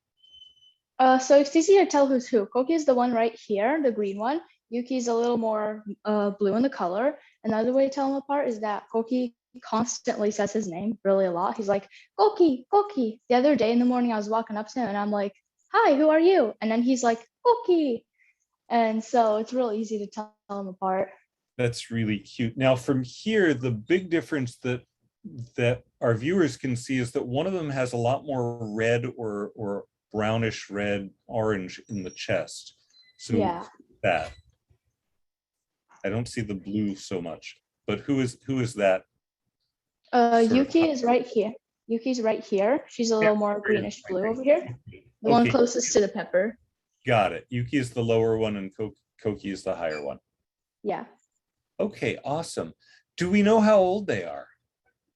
So it's easy to tell who's who. Koki is the one right here, the green one. Yuki is a little more blue in the color. Another way to tell them apart is that Koki constantly says his name really a lot. He's like, Koki, Koki. The other day in the morning, I was walking up to him and I'm like, hi, who are you? And then he's like, Koki. And so it's real easy to tell them apart. That's really cute. Now from here, the big difference that our viewers can see is that one of them has a lot more red or brownish red, orange in the chest. So yeah, that. I don't see the blue so much, but who is that? Yuki is right here. Yuki's right here. She's a little more greenish blue over here. The one closest to the pepper. Got it. Yuki is the lower one and Koki is the higher one. Yeah. Okay, awesome. Do we know how old they are?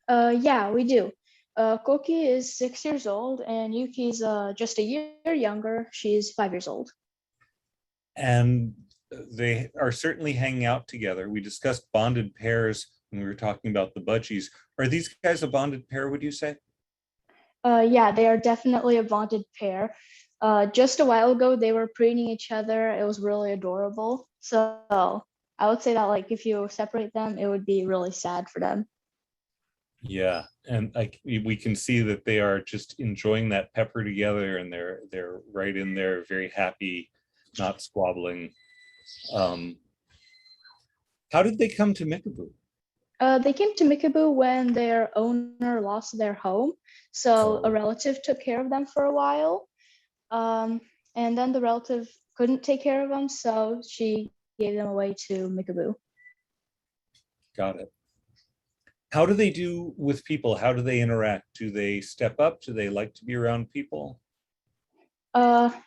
Yeah, we do. Koki is 6 years old, and Yuki's just a year younger. She's 5 years old. And they are certainly hanging out together. We discussed bonded pairs when we were talking about the budgies. Are these guys a bonded pair, would you say? Yeah, they are definitely a bonded pair. Just a while ago, they were preening each other. It was really adorable. So I would say that like if you separate them, it would be really sad for them. Yeah, and we can see that they are just enjoying that pepper together, and they're right in there, very happy, not squabbling. How did they come to Mickaboo? They came to Mickaboo when their owner lost their home. So Oh. a relative took care of them for a while. And then the relative couldn't take care of them, so she gave them away to Mickaboo. Got it. How do they do with people? How do they interact? Do they step up? Do they like to be around people?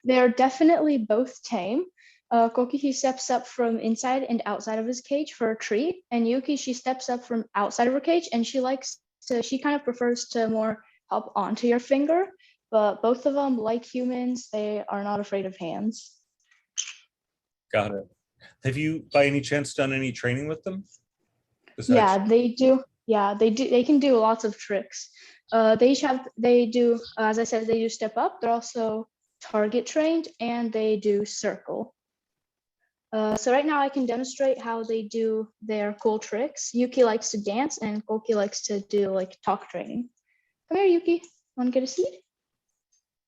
They're definitely both tame. Koki, he steps up from inside and outside of his cage for a treat, and Yuki, she steps up from outside of her cage, and she kind of prefers to more hop onto your finger. But both of them, like humans, they are not afraid of hands. Got it. Have you, by any chance, done any training with them? Yeah, they do. Yeah, they do. They can do lots of tricks. They do, as I said, they do step up. They're also target trained, and they do circle. So right now I can demonstrate how they do their cool tricks. Yuki likes to dance, and Koki likes to do like talk training. Come here, Yuki. Want to get a seat?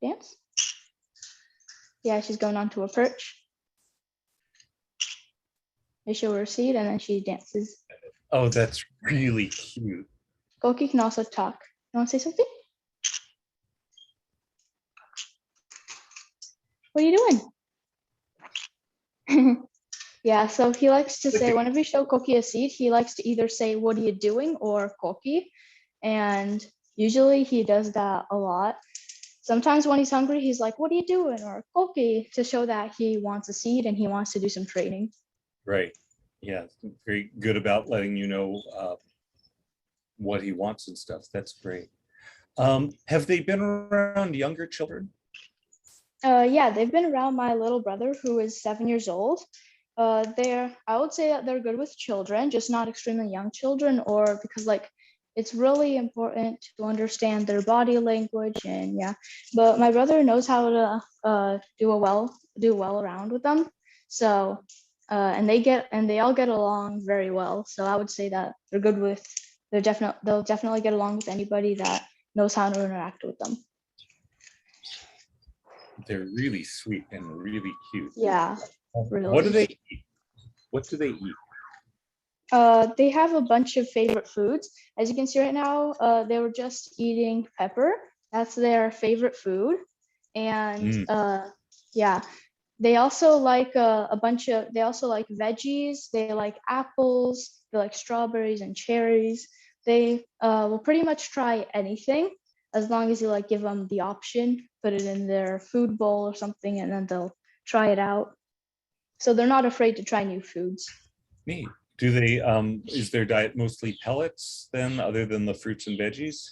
Dance? Yeah, she's going onto a perch. They show her a seat, and then she dances. Oh, that's really cute. Koki can also talk. You want to say something? What are you doing? Yeah, so he likes to say, whenever you show Koki a seat, he likes to either say, "What are you doing?" or "Koki." And usually he does that a lot. Sometimes when he's hungry, he's like, "What are you doing?" or "Koki," to show that he wants a seat and he wants to do some training. Right. Yeah, very good about letting you know what he wants and stuff. That's great. Have they been around younger children? Yeah, they've been around my little brother, who is 7 years old. I would say that they're good with children, just not extremely young children, or because like it's really important to understand their body language, and yeah. But my brother knows how to do well around with them. So and they all get along very well. So I would say that they're good with. They'll definitely get along with anybody that knows how to interact with them. They're really sweet and really cute. Yeah. Really. What do they eat? What do they eat? They have a bunch of favorite foods. As you can see right now, they were just eating pepper. That's their favorite food. And yeah, they also like they also like veggies. They like apples. They like strawberries and cherries. They will pretty much try anything as long as you like give them the option, put it in their food bowl or something, and then they'll try it out. So they're not afraid to try new foods. Neat. Do they, is their diet mostly pellets then, other than the fruits and veggies?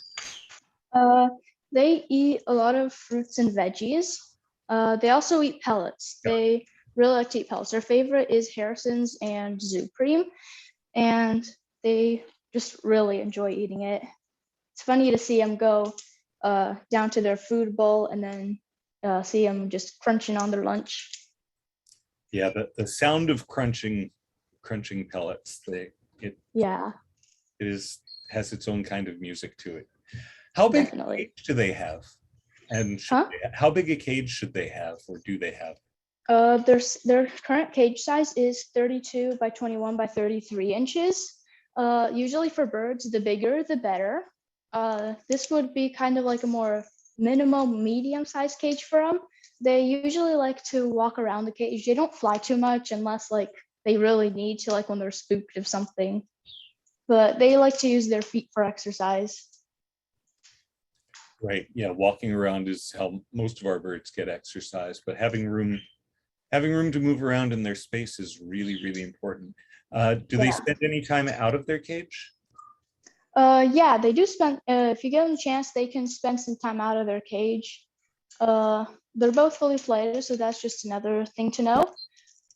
They eat a lot of fruits and veggies. They also eat pellets. Yeah. They really like to eat pellets. Their favorite is Harrison's and Supreme, and they just really enjoy eating it. It's funny to see them go down to their food bowl and then see them just crunching on their lunch. Yeah, the sound of crunching pellets, has its own kind of music to it. How big a cage do they have? And how big a cage should they have, or do they have? Their current cage size is 32 by 21 by 33 inches. Usually for birds, the bigger, the better. This would be kind of like a more minimum medium-sized cage for them. They usually like to walk around the cage. They don't fly too much unless like they really need to, like when they're spooked of something. But they like to use their feet for exercise. Right. Yeah, walking around is how most of our birds get exercise, but having room to move around in their space is really, really important. Do they spend any time out of their cage? Yeah, they do spend, if you give them a chance, they can spend some time out of their cage. They're both fully flighted, so that's just another thing to know.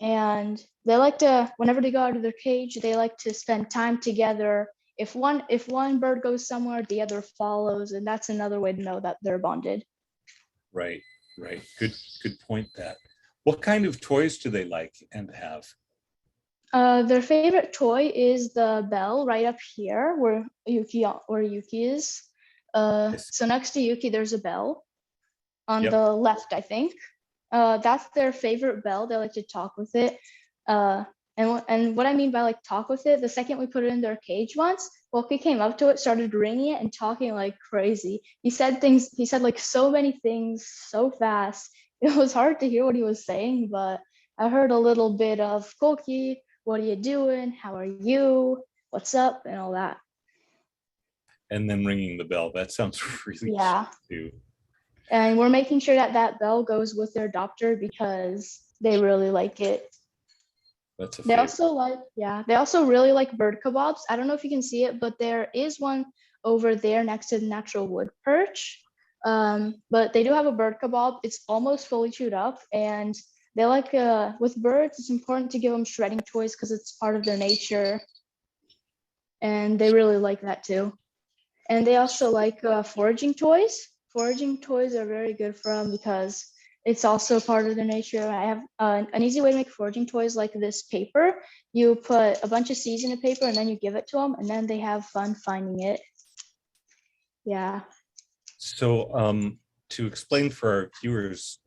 And they like to, whenever they go out of their cage, they like to spend time together. If one bird goes somewhere, the other follows, and that's another way to know that they're bonded. Right, right. Good point. That. What kind of toys do they like and have? Their favorite toy is the bell right up here where Yuki is. Yes. So next to Yuki, there's a bell on Yep. the left, I think. That's their favorite bell. They like to talk with it. And what I mean by like talk with it, the second we put it in their cage once, Koki came up to it, started ringing it and talking like crazy. He said like so many things so fast. It was hard to hear what he was saying, but I heard a little bit of Koki, what are you doing? How are you? What's up? And all that. And then ringing the bell. That sounds really Yeah. cute too. And we're making sure that that bell goes with their adopter because they really like it. That's a They favorite. they also really like bird kebabs. I don't know if you can see it, but there is one over there next to the natural wood perch. But they do have a bird kebab. It's almost fully chewed up, and they like, with birds, it's important to give them shredding toys because it's part of their nature. And they really like that too. And they also like foraging toys. Foraging toys are very good for them because it's also part of their nature. I have an easy way to make foraging toys like this paper. You put a bunch of seeds in a paper and then you give it to them and then they have fun finding it. Yeah. So to explain for our viewers,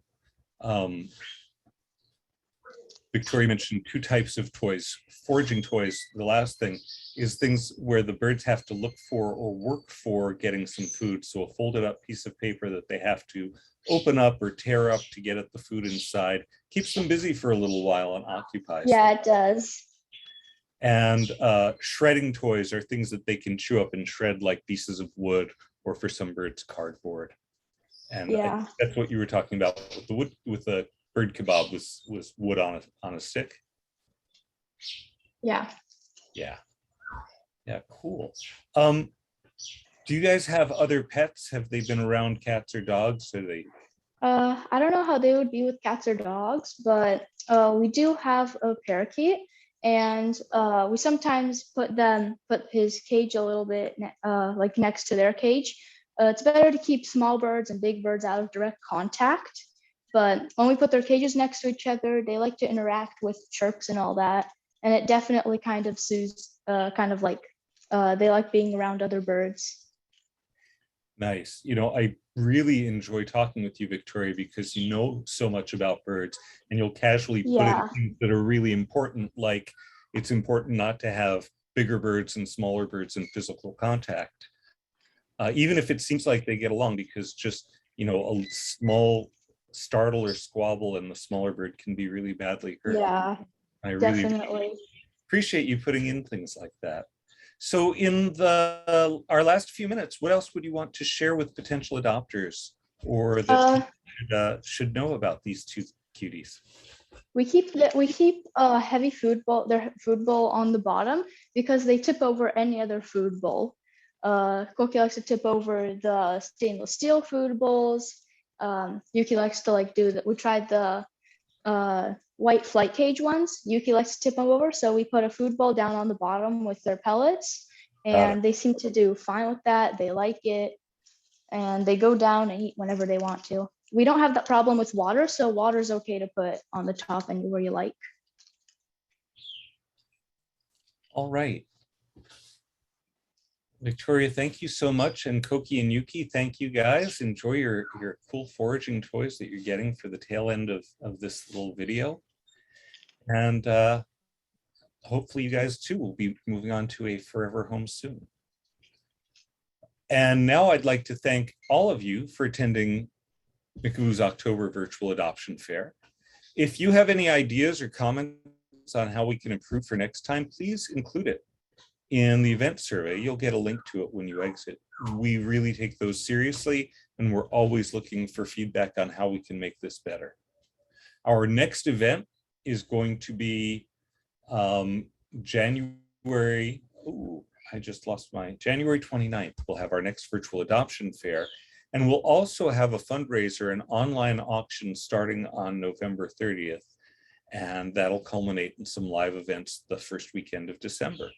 Victoria mentioned two types of toys. Foraging toys, the last thing, is things where the birds have to look for or work for getting some food. So a folded up piece of paper that they have to open up or tear up to get at the food inside keeps them busy for a little while and occupies them. Yeah, it does. And shredding toys are things that they can chew up and shred like pieces of wood or for some birds cardboard. And I think that's what you were talking about with the wood, with the bird kebab was wood on a stick. Yeah. Yeah. Yeah, cool. Do you guys have other pets? Have they been around cats or dogs? Are they? I don't know how they would be with cats or dogs, but we do have a parakeet, and we sometimes put his cage a little bit like next to their cage. It's better to keep small birds and big birds out of direct contact. But when we put their cages next to each other, they like to interact with chirps and all that. And it definitely kind of soothes, they like being around other birds. Nice. You know, I really enjoy talking with you, Victoria, because you know so much about birds and you'll casually put in things that are really important, like it's important not to have bigger birds and smaller birds in physical contact. Even if it seems like they get along, because just, you know, a small startle or squabble and the smaller bird can be really badly hurt. Yeah, I really definitely appreciate you putting in things like that. So in our last few minutes, what else would you want to share with potential adopters or that should know about these two cuties? We keep a heavy their food bowl on the bottom because they tip over any other food bowl. Koki likes to tip over the stainless steel food bowls. Yuki likes to do that. We tried the white flight cage ones. Yuki likes to tip them over, so we put a food bowl down on the bottom with their pellets, and they seem to do fine with that. They like it, and they go down and eat whenever they want to. We don't have that problem with water, so water is okay to put on the top anywhere you like. All right. Victoria, thank you so much. And Koki and Yuki, thank you guys. Enjoy your cool foraging toys that you're getting for the tail end of this little video. And hopefully you guys too will be moving on to a forever home soon. And now I'd like to thank all of you for attending Mikaboo's October Virtual Adoption Fair. If you have any ideas or comments on how we can improve for next time, please include it in the event survey. You'll get a link to it when you exit. We really take those seriously, and we're always looking for feedback on how we can make this better. Our next event is going to be January. I just lost my January 29th, we'll have our next virtual adoption fair. And we'll also have a fundraiser, an online auction starting on November 30th. And that'll culminate in some live events the first weekend of December.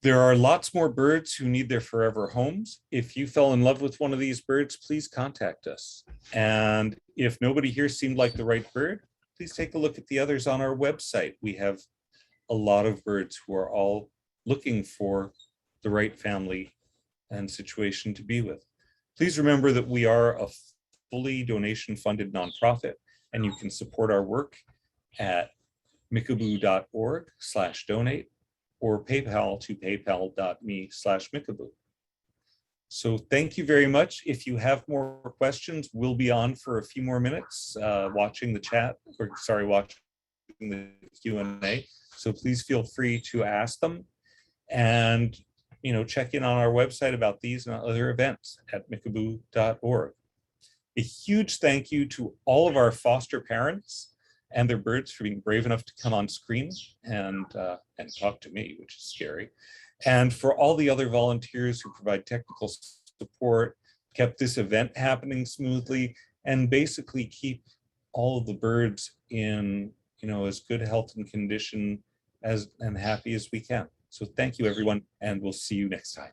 There are lots more birds who need their forever homes. If you fell in love with one of these birds, please contact us. And if nobody here seemed like the right bird, please take a look at the others on our website. We have a lot of birds who are all looking for the right family and situation to be with. Please remember that we are a fully donation-funded nonprofit, and you can support our work at mickaboo.org/donate or PayPal to paypal.me/Mikaboo. So thank you very much. If you have more questions, we'll be on for a few more minutes watching the chat, or sorry, watching the Q&A. So please feel free to ask them, and check in on our website about these and other events at mickaboo.org. A huge thank you to all of our foster parents and their birds for being brave enough to come on screen and talk to me, which is scary. And for all the other volunteers who provide technical support, kept this event happening smoothly, and basically keep all of the birds in as good health and condition and happy as we can. So thank you, everyone, and we'll see you next time.